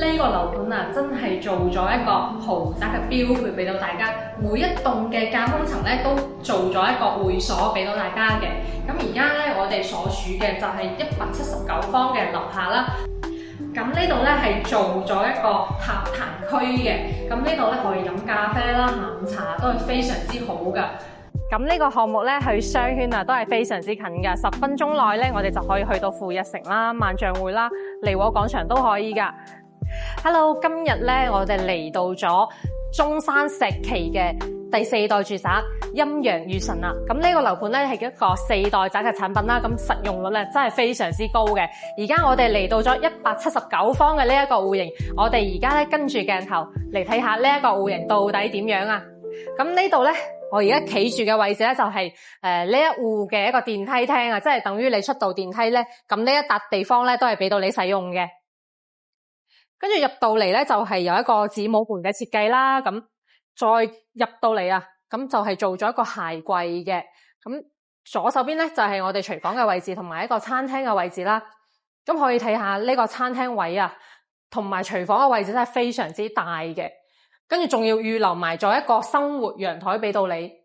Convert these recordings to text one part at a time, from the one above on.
呢個樓盤啊，真係做咗一個豪宅嘅標配俾到大家，每一棟嘅架空層咧都做咗一個會所俾到大家嘅。咁而家咧，我哋所處嘅就係179方嘅樓下啦。咁呢度咧係做咗一個客壇區嘅，咁呢度咧可以飲咖啡啦、下午茶都係非常之好噶。咁呢個項目咧去商圈啊，都係非常之近噶，10分鐘內咧我哋就可以去到富日城啦、萬象匯啦、利和廣場都可以噶。Hello， 今日咧我哋嚟到咗中山石岐嘅第4代住宅陰陽與神啦。咁呢個樓盤咧係一個4代宅嘅產品啦，咁實用率咧真係非常之高嘅。而家我哋嚟到咗179方嘅呢一個戶型，我哋而家咧跟住鏡頭嚟睇下呢一個戶型到底點樣啊。咁呢度咧，我而家企住嘅位置咧就係呢一戶嘅一個電梯廳啊，即係等於你出到電梯咧，咁呢一笪地方咧都係俾到你使用嘅。跟住入到嚟咧就係有一個子母門嘅設計啦，咁再入到嚟啊，咁就係做咗一個鞋櫃嘅。咁左手邊咧就係我哋廚房嘅位置同埋一個餐廳嘅位置啦。咁可以睇下呢個餐廳位啊，同埋廚房嘅位置真係非常之大嘅。跟住仲要預留埋咗一個生活陽台俾到你。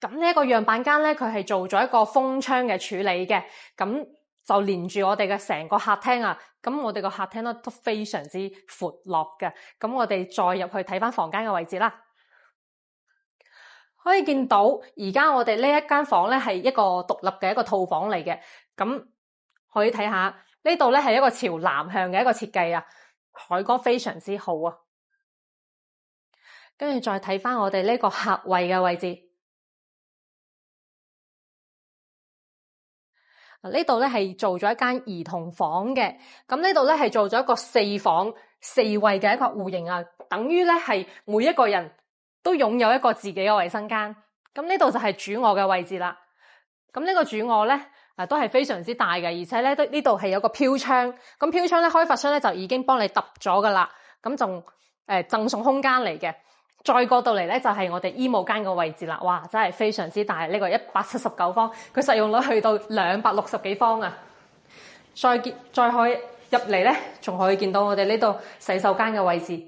咁呢一個樣板間咧，佢係做咗一個封窗嘅處理嘅，咁就連住我哋嘅成個客廳啊。咁我哋個客廳咧都非常之闊落嘅。咁我哋再入去睇翻房間嘅位置啦，可以見到而家我哋呢一間房咧係一個獨立嘅一個套房嚟嘅。咁可以睇下呢度咧係一個朝南向嘅一個設計啊，採光非常之好啊。跟住再睇翻我哋呢個客位嘅位置。呢度咧係做咗一間兒童房嘅，咁呢度咧係做咗一個4房4衛嘅一個戶型啊，等於咧係每一個人都擁有一個自己嘅衛生間。咁呢度就係主臥嘅位置啦。咁呢個主臥咧都係非常之大嘅，而且咧呢度係有個飄窗，咁飄窗咧開發商咧就已經幫你揼咗噶啦，咁仲贈送空間嚟嘅。再過到嚟咧就係我哋衣帽間嘅位置啦，哇，真係非常之大，呢個179方，佢實用率去到260幾方啊！再可以入嚟咧，仲可以見到我哋呢度洗手間嘅位置，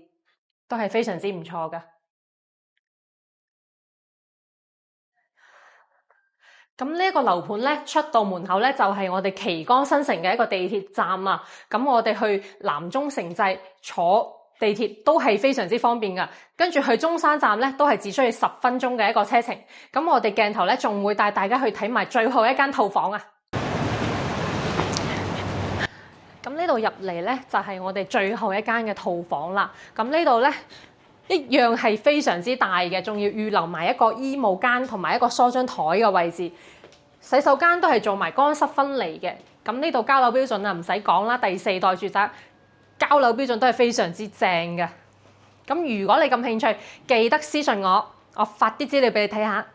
都係非常之唔錯噶。咁呢一個樓盤咧，出到門口咧就係我哋旗杆新城嘅一個地鐵站啊！咁我哋去南中城際坐地鐵都係非常之方便噶，跟住去中山站咧都係只需要10分鐘嘅一個車程。咁我哋鏡頭咧仲會帶大家去睇埋最後一間套房啊！咁呢度入嚟咧就係我哋最後一間嘅套房啦。咁呢度咧一樣係非常之大嘅，仲要預留埋一個衣帽間同埋一個梳妝台嘅位置。洗手間都係做埋乾濕分離嘅。咁呢度交樓標準啊唔使講啦，第4代住宅。交樓標準都係非常之正嘅。咁如果你感興趣，記得私信我發啲資料俾你睇下。